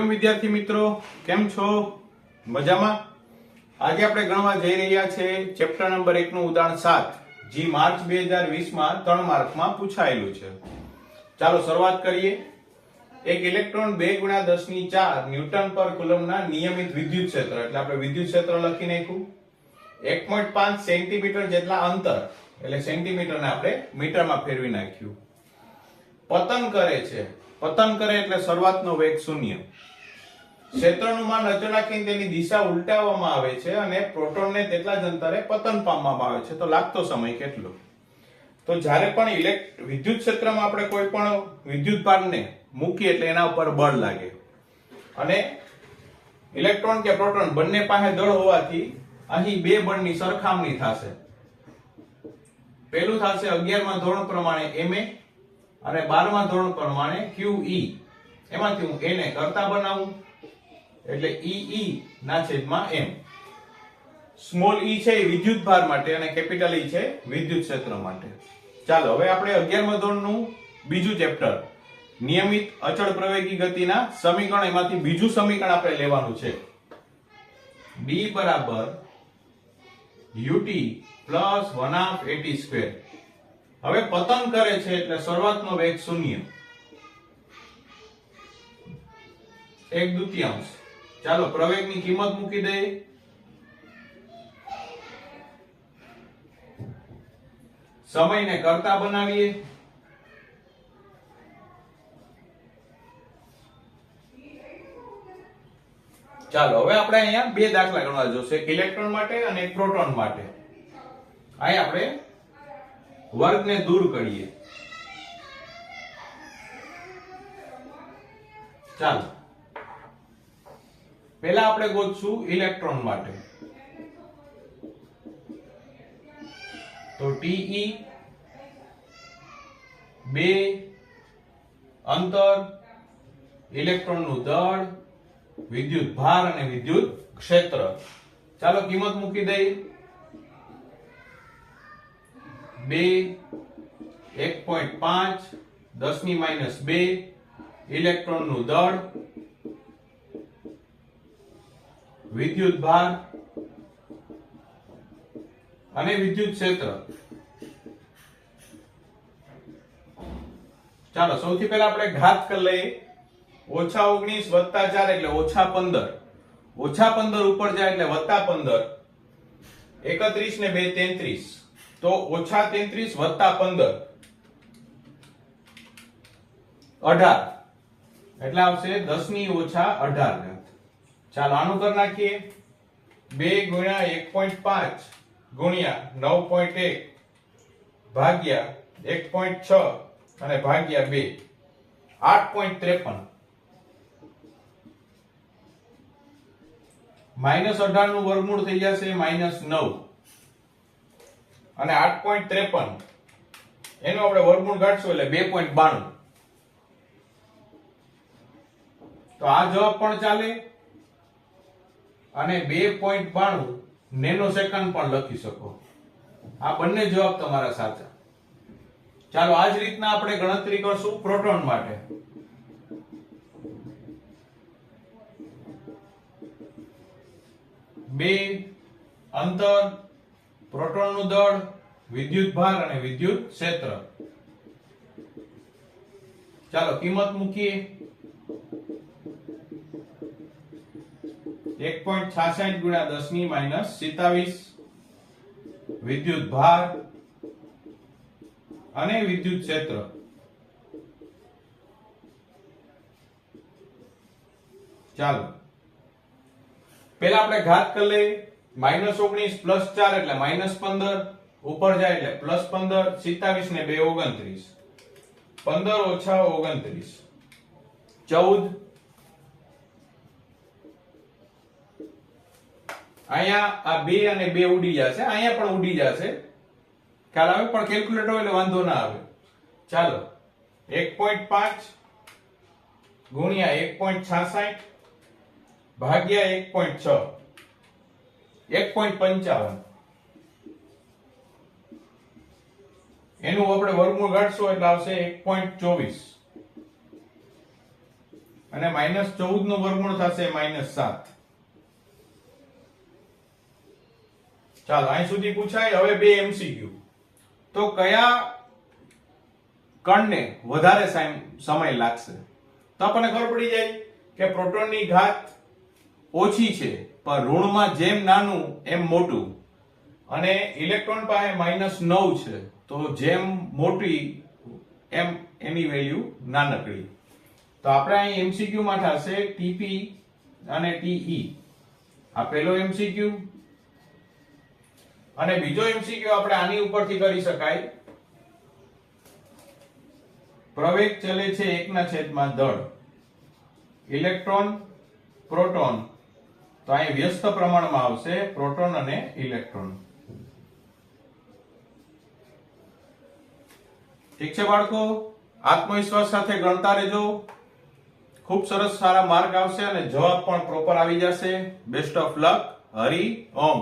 Welcome વિદ્યાર્થી મિત્રો, કેમ છો? મજામાં? આજે આપણે ગણવા જઈ રહ્યા છે ચેપ્ટર નંબર 1 નું ઉદાહરણ 7 જે માર્ચ 2020 માં 3 માર્કમાં પૂછાયેલું છે. ચાલો શરૂઆત કરીએ. એક ઇલેક્ટ્રોન 2 × 10⁴ ન્યૂટન પર કુલમના નિયમિત વિદ્યુત ક્ષેત્ર, એટલે આપણે વિદ્યુત ક્ષેત્ર લખી નાખ્યું. 1.5 સેન્ટીમીટર જેટલા અંતર, એટલે સેન્ટીમીટરને આપણે મીટરમાં ફેરવી નાખ્યું. પતન કરે છે. પતન કરે એટલે શરૂઆતનો વેગ 0. ક્ષેત્રનું માન અચળ રાખીને તેની દિશા ઉલટાવવામાં આવે છે અને પ્રોટોનને તેટલા જ અંતરે પતન પામવામાં આવે છે. તો લાગતો સમય કેટલો? તો જ્યારે પણ વિદ્યુત ક્ષેત્રમાં આપણે કોઈ પણ વિદ્યુત ભારને મૂકીએ એટલે એના ઉપર બળ લાગે અને ઇલેક્ટ્રોન કે પ્રોટોન બંને પાસે દળ હોવાથી અહીં બે બળની સરખામણી થશે. પહેલું થશે 11મા ધોરણ પ્રમાણે Ma અને 12મા ધોરણ પ્રમાણે QE. એમાંથી હું A ને કરતા બનાવું એટલે EE ના છેદમાં M. સ્મોલ e છે એ વિદ્યુત ભાર માટે અને કેપિટલ E છે વિદ્યુત ક્ષેત્ર માટે. ચાલો હવે આપણે 11મા ધોરણનું બીજું ચેપ્ટર નિયમિત અચળ પ્રવેગી ગતિના સમીકરણ, એમાંથી બીજું સમીકરણ આપણે લેવાનું છે. D બરાબર ut પ્લસ 1/2 at². હવે પતન કરે છે એટલે શરૂઆતનો વેગ 0, 1/2. ચાલો પ્રવેગની કિંમત મૂકી દઈએ. સમયને કરતા બનાવીએ. ચાલો હવે આપણે અહીંયા બે દાખલા ગણવા જોશે, એક ઇલેક્ટ્રોન માટે અને એક પ્રોટોન માટે. અહીં આપણે વર્ગને દૂર કરીએ. ચાલો પહેલા આપણે ગોતશું ઇલેક્ટ્રોન માટે. તો Te 2 અંતર, ઇલેક્ટ્રોનનું દળ, વિદ્યુત ભાર અને વિદ્યુત ક્ષેત્ર. ચાલો કિંમત મૂકી દઈએ. 2 1.5 10⁻², ઇલેક્ટ્રોનનું દળ, વિદ્યુત ભાર અને વિદ્યુત ક્ષેત્ર. ચાલો સૌથી પહેલા આપણે ઘાત કરી લઈએ. -19 + 4 એટલે -15. -15 ઉપર જાય એટલે +15. 31 ને 2 33. તો -33 + 15 18 એટલે આવશે 10⁻18. ચાલો આનું કરી નાખીએ. 2 × 1.5 × 9.1 ભાગ્યા 1.6 અને ભાગ્યા 2 8.53. -18 નું વર્ગમૂળ થઈ જશે -9 અને 8.53 એનું આપણે વર્ગમૂળ કાઢશું એટલે 2.92. તો આ જવાબ પણ ચાલે અને 2.92 નેનો સેકન્ડ પણ લખી શકો. આ બંને જવાબ તમારા સાચા. ચાલો આ જ રીતના આપણે ગણતરી કરશું પ્રોટોન માટે. બે અંતર, પ્રોટોનનું દળ, વિદ્યુત ભાર અને વિદ્યુત ક્ષેત્ર. ચાલો કિંમત મૂકીએ. 1.66 × 10⁻27 વિદ્યુત ભાર અને વિદ્યુત ક્ષેત્ર. ચાલો પહેલા આપણે ઘાત કરી લઈએ. -19 + 4 એટલે -15, ઉપર જાય એટલે +15, 27 ને 2 29. 15 - 29 14. અહીંયા આ 2 અને 2 ઉડી જશે, અહીંયા પણ ઉડી જશે. ખ્યાલ આવે? પણ કેલ્ક્યુલેટર હોય એટલે વાંધો ના આવે. ચાલો 1.5 ગુણ્યા 1.66 ભાગ્યા 1.6 1.55. એનું આપણે વર્ગમૂળ કાઢશું એટલે આવશે 1.24 અને -14 નું વર્ગમૂળ થશે -7. ચાલો અહીં સુધી પૂછાય. હવે બે MCQ. તો કયા કણને વધારે સમય લાગશે? તો આપણને ખબર પડી જાય કે પ્રોટોનની ઘાત ઓછી છે પણ ઋણમાં જેમ નાનું એમ મોટું, અને ઇલેક્ટ્રોન પાસે -9 છે તો જેમ મોટી એમ એની વેલ્યુ નાનકડી. તો આપણે અહીં MCQ માં થશે TP અને TE. આ પહેલો MCQ. અને બીજો MCQ આપણે આની ઉપરથી કરી શકાય. પ્રવેગ ચલે છે 1/10 દળ, ઇલેક્ટ્રોન પ્રોટોન, તો અહીં વ્યસ્ત પ્રમાણમાં આવશે પ્રોટોન અને ઇલેક્ટ્રોન. ઠીક છે બાળકો, આત્મવિશ્વાસ સાથે ગણતા રહેજો. ખૂબ સરસ સારા માર્ક આવશે અને જવાબ પણ પ્રોપર આવી જશે. Best of luck. Hari Om.